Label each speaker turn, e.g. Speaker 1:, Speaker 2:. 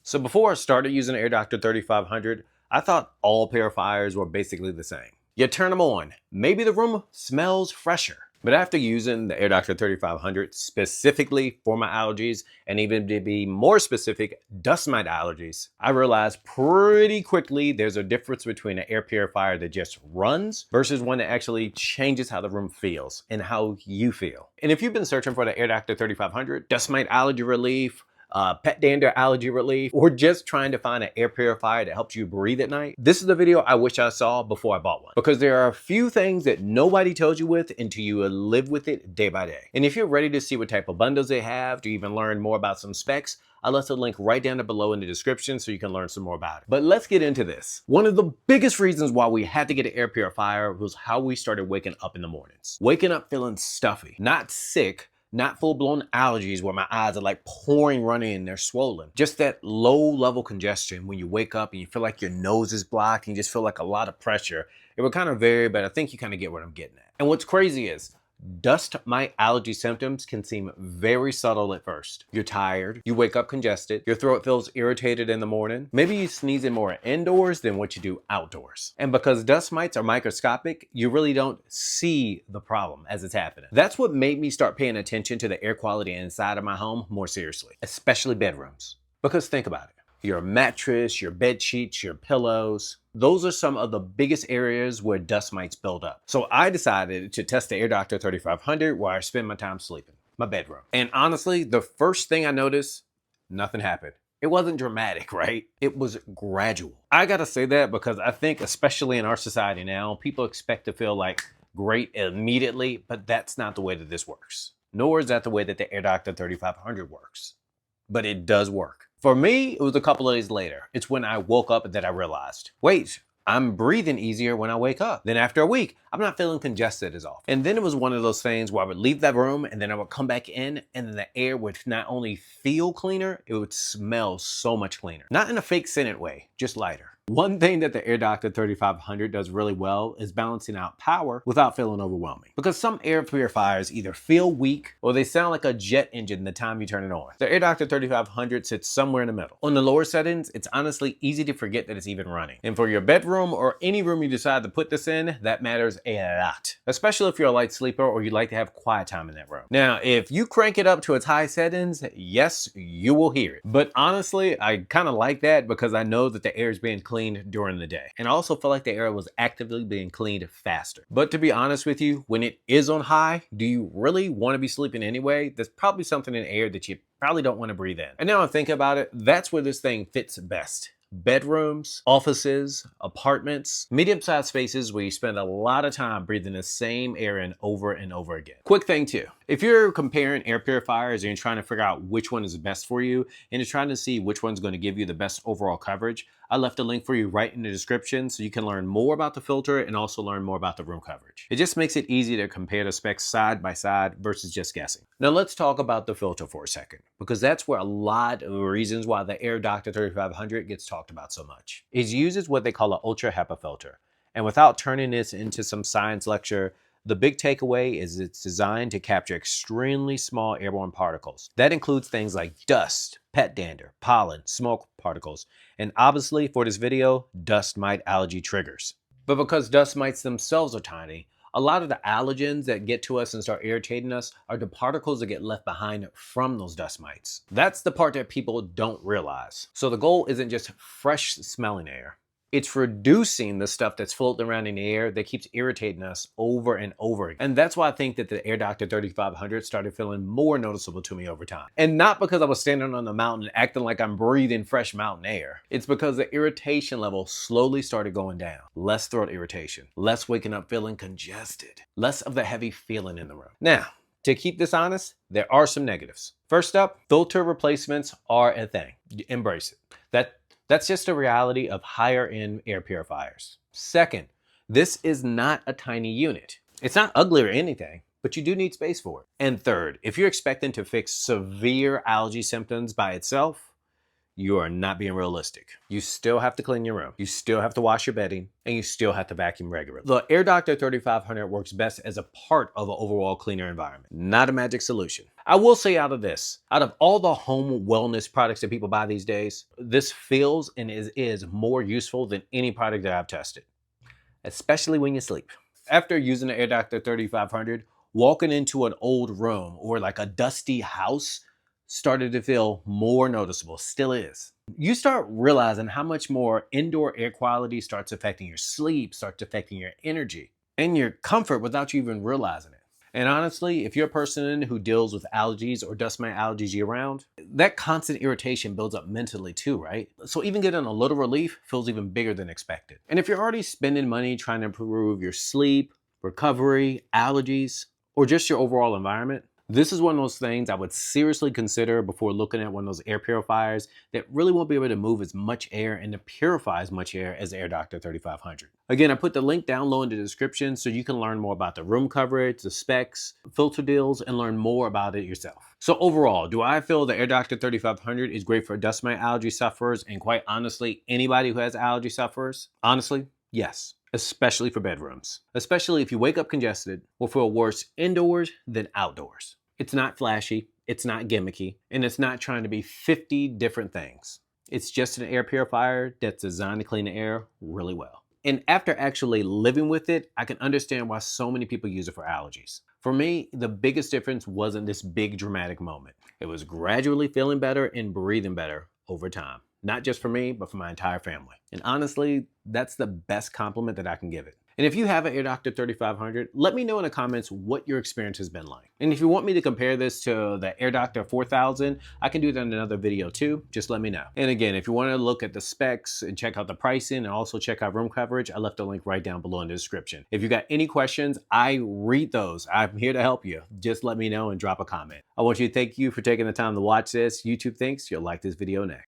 Speaker 1: So before I started using the AirDoctor 3500, I thought all purifiers were basically the same. You turn them on, maybe the room smells fresher. But after using the AirDoctor 3500 specifically for my allergies, and even to be more specific, dust mite allergies, I realized pretty quickly there's a difference between an air purifier that just runs versus one that actually changes how the room feels and how you feel. And if you've been searching for the AirDoctor 3500, dust mite allergy relief, pet dander allergy relief, or just trying to find an air purifier that helps you breathe at night, this is the video I wish I saw before I bought one. Because there are a few things that nobody tells you with until you live with it day by day. And if you're ready to see what type of bundles they have, to even learn more about some specs, I left a link right down below in the description so you can learn some more about it. But let's get into this. One of the biggest reasons why we had to get an air purifier was how we started waking up in the mornings. Waking up feeling stuffy, not sick, not full-blown allergies where my eyes are like pouring running and they're swollen. Just that low-level congestion when you wake up and you feel like your nose is blocked and you just feel like a lot of pressure. It would kind of vary, but I think you kind of get what I'm getting at. And what's crazy is dust mite allergy symptoms can seem very subtle at first. You're tired, you wake up congested, your throat feels irritated in the morning. Maybe you sneeze in more indoors than what you do outdoors. And because dust mites are microscopic, you really don't see the problem as it's happening. That's what made me start paying attention to the air quality inside of my home more seriously, especially bedrooms. Because think about it. Your mattress, your bed sheets, your pillows, those are some of the biggest areas where dust mites build up. So I decided to test the AirDoctor 3500 where I spend my time sleeping, my bedroom. And honestly, the first thing I noticed, nothing happened. It wasn't dramatic, right? It was gradual. I gotta say that because I think, especially in our society now, people expect to feel like great immediately, but that's not the way that this works. Nor is that the way that the AirDoctor 3500 works. But it does work. For me, it was a couple of days later. It's when I woke up that I realized, wait, I'm breathing easier when I wake up. Then after a week, I'm not feeling congested as often. And then it was one of those things where I would leave that room and then I would come back in and then the air would not only feel cleaner, it would smell so much cleaner. Not in a fake scented way, just lighter. One thing that the AirDoctor 3500 does really well is balancing out power without feeling overwhelming. Because some air purifiers either feel weak or they sound like a jet engine the time you turn it on. The AirDoctor 3500 sits somewhere in the middle. On the lower settings, it's honestly easy to forget that it's even running. And for your bedroom or any room you decide to put this in, that matters a lot. Especially if you're a light sleeper or you like to have quiet time in that room. Now, if you crank it up to its high settings, yes, you will hear it. But honestly, I kind of like that because I know that the air is being cleaned during the day. And I also feel like the air was actively being cleaned faster. But to be honest with you, when it is on high, do you really want to be sleeping anyway? There's probably something in the air that you probably don't want to breathe in. And now I think about it, that's where this thing fits best. Bedrooms, offices, apartments, medium-sized spaces where you spend a lot of time breathing the same air in over and over again. Quick thing too, if you're comparing air purifiers and you're trying to figure out which one is best for you and you're trying to see which one's going to give you the best overall coverage, I left a link for you right in the description so you can learn more about the filter and also learn more about the room coverage. It just makes it easy to compare the specs side by side versus just guessing. Now let's talk about the filter for a second, because that's where a lot of the reasons why the AirDoctor 3500 gets talked about so much. It uses what they call an ultra HEPA filter. And without turning this into some science lecture, the big takeaway is it's designed to capture extremely small airborne particles. That includes things like dust, pet dander, pollen, smoke particles, and obviously for this video, dust mite allergy triggers. But because dust mites themselves are tiny, a lot of the allergens that get to us and start irritating us are the particles that get left behind from those dust mites. That's the part that people don't realize. So the goal isn't just fresh smelling air. It's reducing the stuff that's floating around in the air that keeps irritating us over and over again. And that's why I think that the AirDoctor 3500 started feeling more noticeable to me over time. And not because I was standing on the mountain acting like I'm breathing fresh mountain air. It's because the irritation level slowly started going down. Less throat irritation, less waking up feeling congested, less of the heavy feeling in the room. Now, to keep this honest, there are some negatives. First up, filter replacements are a thing. Embrace it. That's just a reality of higher end air purifiers. Second, this is not a tiny unit. It's not ugly or anything, but you do need space for it. And third, if you're expecting to fix severe allergy symptoms by itself, you are not being realistic. You still have to clean your room. You still have to wash your bedding, and you still have to vacuum regularly. The AirDoctor 3500 works best as a part of an overall cleaner environment, not a magic solution. I will say out of all the home wellness products that people buy these days, this feels and is more useful than any product that I've tested, especially when you sleep. After using the AirDoctor 3500, walking into an old room or like a dusty house started to feel more noticeable, still is. You start realizing how much more indoor air quality starts affecting your sleep, starts affecting your energy and your comfort without you even realizing it. And honestly, if you're a person who deals with allergies or dust mite allergies year round, that constant irritation builds up mentally too, right? So even getting a little relief feels even bigger than expected. And if you're already spending money trying to improve your sleep, recovery, allergies, or just your overall environment, this is one of those things I would seriously consider before looking at one of those air purifiers that really won't be able to move as much air and to purify as much air as the AirDoctor 3500. Again, I put the link down low in the description so you can learn more about the room coverage, the specs, filter deals, and learn more about it yourself. So overall, do I feel the AirDoctor 3500 is great for dust mite allergy sufferers and quite honestly, anybody who has allergy sufferers? Honestly, yes. Especially for bedrooms. Especially if you wake up congested or feel worse indoors than outdoors. It's not flashy, it's not gimmicky, and it's not trying to be 50 different things. It's just an air purifier that's designed to clean the air really well. And after actually living with it, I can understand why so many people use it for allergies. For me, the biggest difference wasn't this big dramatic moment. It was gradually feeling better and breathing better over time. Not just for me, but for my entire family. And honestly, that's the best compliment that I can give it. And if you have an AirDoctor 3500, let me know in the comments what your experience has been like. And if you want me to compare this to the AirDoctor 4000, I can do that in another video too. Just let me know. And again, if you want to look at the specs and check out the pricing and also check out room coverage, I left a link right down below in the description. If you got any questions, I read those. I'm here to help you. Just let me know and drop a comment. I want you to thank you for taking the time to watch this. YouTube thinks you'll like this video next.